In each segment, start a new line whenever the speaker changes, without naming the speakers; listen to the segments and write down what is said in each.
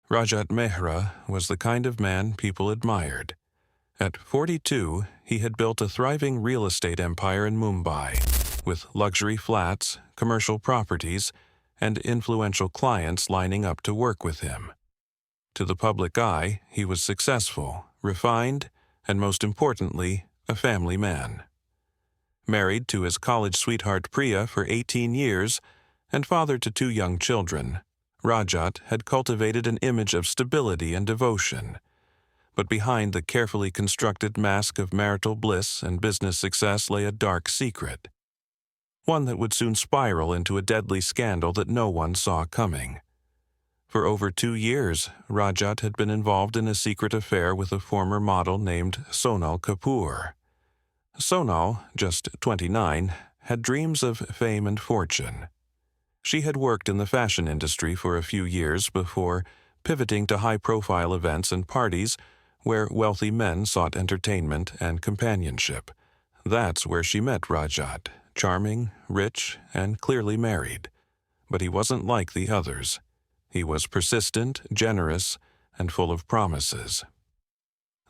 Rajat Mehra was the kind of man people admired. At 42, he had built a thriving real estate empire in Mumbai, with luxury flats, commercial properties, and influential clients lining up to work with him. To the public eye, he was successful, refined, and most importantly, a family man. Married to his college sweetheart Priya for 18 years and father to 2 young children, Rajat had cultivated an image of stability and devotion. But behind the carefully constructed mask of marital bliss and business success lay a dark secret, one that would soon spiral into a deadly scandal that no one saw coming. For over 2 years, Rajat had been involved in a secret affair with a former model named Sonal Kapoor. Sonal, just 29, had dreams of fame and fortune. She had worked in the fashion industry for a few years before pivoting to high-profile events and parties where wealthy men sought entertainment and companionship. That's where she met Rajat, charming, rich, and clearly married. But he wasn't like the others. He was persistent, generous, and full of promises.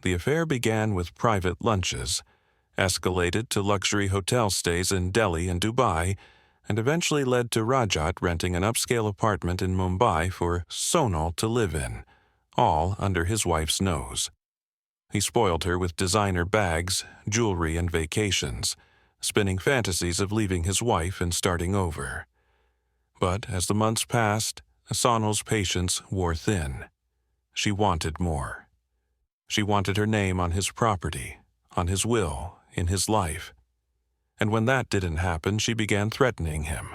The affair began with private lunches, escalated to luxury hotel stays in Delhi and Dubai, and eventually led to Rajat renting an upscale apartment in Mumbai for Sonal to live in, all under his wife's nose. He spoiled her with designer bags, jewelry, and vacations, spinning fantasies of leaving his wife and starting over. But as the months passed, Sonal's patience wore thin. She wanted more. She wanted her name on his property, on his will, in his life. And when that didn't happen, she began threatening him.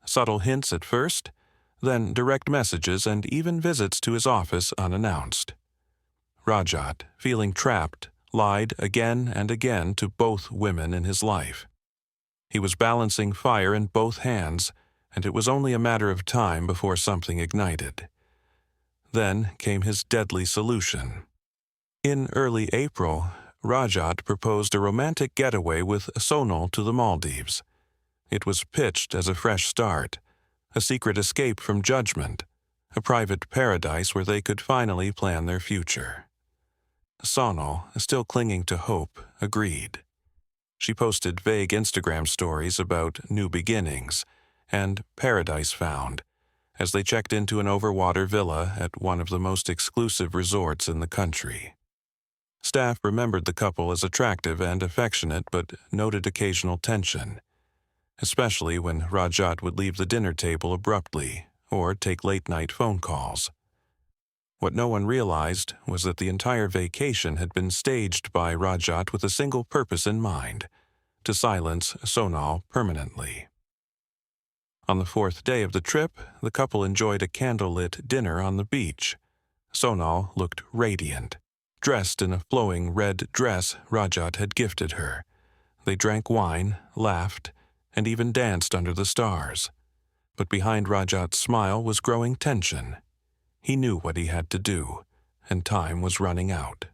Subtle hints at first, then direct messages and even visits to his office unannounced. Rajat, feeling trapped, lied again and again to both women in his life. He was balancing fire in both hands, and it was only a matter of time before something ignited. Then came his deadly solution. In early April, Rajat proposed a romantic getaway with Sonal to the Maldives. It was pitched as a fresh start, a secret escape from judgment, a private paradise where they could finally plan their future. Sonal, still clinging to hope, agreed. She posted vague Instagram stories about new beginnings and paradise found as they checked into an overwater villa at one of the most exclusive resorts in the country. Staff remembered the couple as attractive and affectionate, but noted occasional tension, especially when Rajat would leave the dinner table abruptly or take late-night phone calls. What no one realized was that the entire vacation had been staged by Rajat with a single purpose in mind: to silence Sonal permanently. On the 4th day of the trip, the couple enjoyed a candlelit dinner on the beach. Sonal looked radiant, dressed in a flowing red dress Rajat had gifted her. They drank wine, laughed, and even danced under the stars. But behind Rajat's smile was growing tension. He knew what he had to do, and time was running out.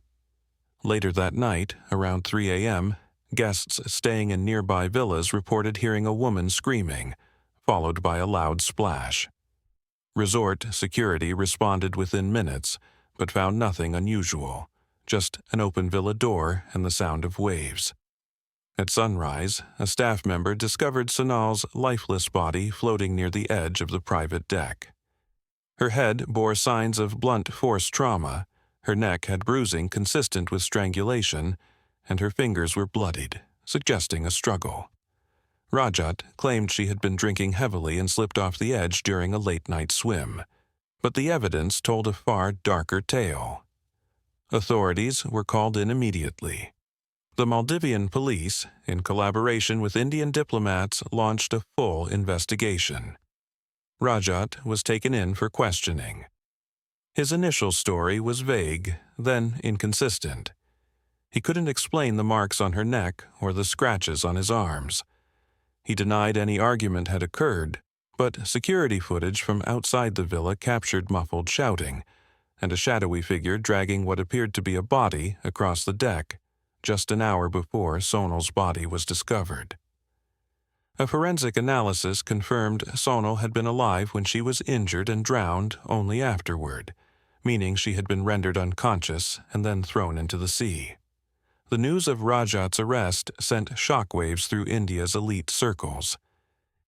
Later that night, around 3 a.m., guests staying in nearby villas reported hearing a woman screaming, followed by a loud splash. Resort security responded within minutes, but found nothing unusual, just an open villa door and the sound of waves. At sunrise, a staff member discovered Sonal's lifeless body floating near the edge of the private deck. Her head bore signs of blunt force trauma, her neck had bruising consistent with strangulation, and her fingers were bloodied, suggesting a struggle. Rajat claimed she had been drinking heavily and slipped off the edge during a late-night swim, but the evidence told a far darker tale. Authorities were called in immediately. The Maldivian police, in collaboration with Indian diplomats, launched a full investigation. Rajat was taken in for questioning. His initial story was vague, then inconsistent. He couldn't explain the marks on her neck or the scratches on his arms. He denied any argument had occurred, but security footage from outside the villa captured muffled shouting and a shadowy figure dragging what appeared to be a body across the deck, just an hour before Sonal's body was discovered. A forensic analysis confirmed Sonal had been alive when she was injured and drowned only afterward, meaning she had been rendered unconscious and then thrown into the sea. The news of Rajat's arrest sent shockwaves through India's elite circles.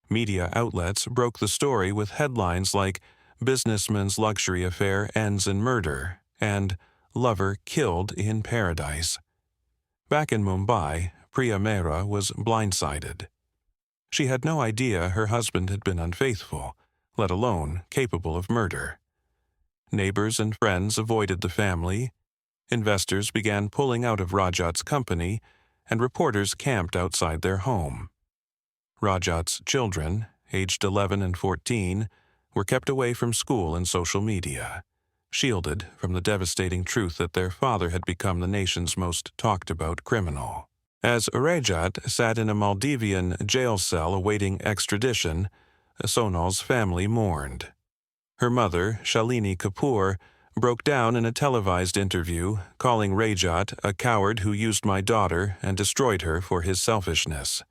Media outlets broke the story with headlines like "Businessman's Luxury Affair Ends in Murder" and "Lover Killed in Paradise." Back in Mumbai, Priya Mehra was blindsided. She had no idea her husband had been unfaithful, let alone capable of murder. Neighbors and friends avoided the family. Investors began pulling out of Rajat's company, and reporters camped outside their home. Rajat's children, aged 11 and 14, were kept away from school and social media, shielded from the devastating truth that their father had become the nation's most talked-about criminal. As Rajat sat in a Maldivian jail cell awaiting extradition, Sonal's family mourned. Her mother, Shalini Kapoor, broke down in a televised interview, calling Rajat a coward who used my daughter and destroyed her for his selfishness.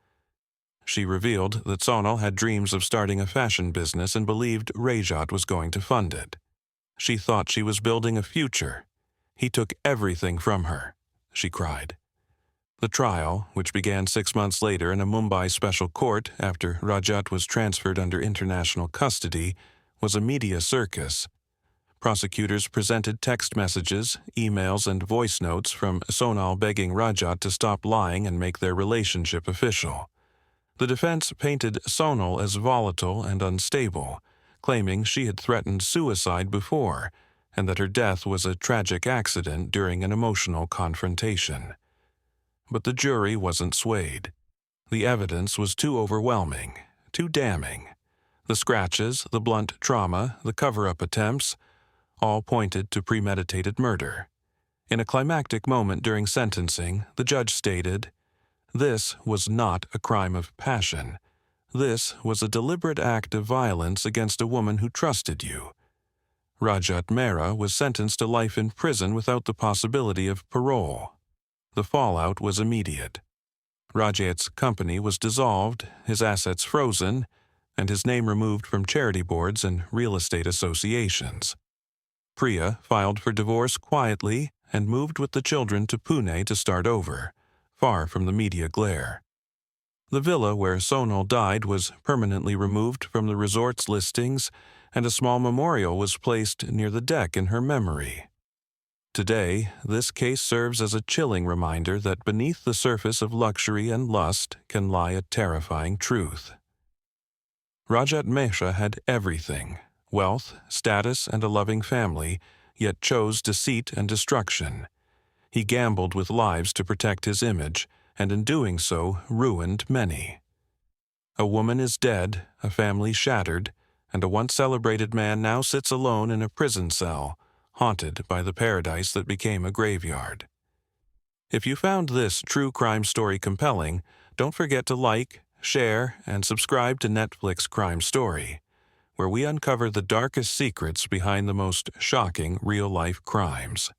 She revealed that Sonal had dreams of starting a fashion business and believed Rajat was going to fund it. She thought she was building a future. He took everything from her, she cried. The trial, which began 6 months later in a Mumbai special court after Rajat was transferred under international custody, was a media circus. Prosecutors presented text messages, emails, and voice notes from Sonal begging Rajat to stop lying and make their relationship official. The defense painted Sonal as volatile and unstable, claiming she had threatened suicide before and that her death was a tragic accident during an emotional confrontation. But the jury wasn't swayed. The evidence was too overwhelming, too damning. The scratches, the blunt trauma, the cover-up attempts, all pointed to premeditated murder. In a climactic moment during sentencing, the judge stated, "This was not a crime of passion. This was a deliberate act of violence against a woman who trusted you." Rajat Mehra was sentenced to life in prison without the possibility of parole. The fallout was immediate. Rajat's company was dissolved, his assets frozen, and his name removed from charity boards and real estate associations. Priya filed for divorce quietly and moved with the children to Pune to start over, far from the media glare. The villa where Sonal died was permanently removed from the resort's listings, and a small memorial was placed near the deck in her memory. Today, this case serves as a chilling reminder that beneath the surface of luxury and lust can lie a terrifying truth. Rajat Mehra had everything: wealth, status, and a loving family, yet chose deceit and destruction. He gambled with lives to protect his image, and in doing so ruined many. A woman is dead, a family shattered, and a once celebrated man now sits alone in a prison cell, haunted by the paradise that became a graveyard. If you found this true crime story compelling, don't forget to like, share, and subscribe to Netflix Crime Story, where we uncover the darkest secrets behind the most shocking real-life crimes.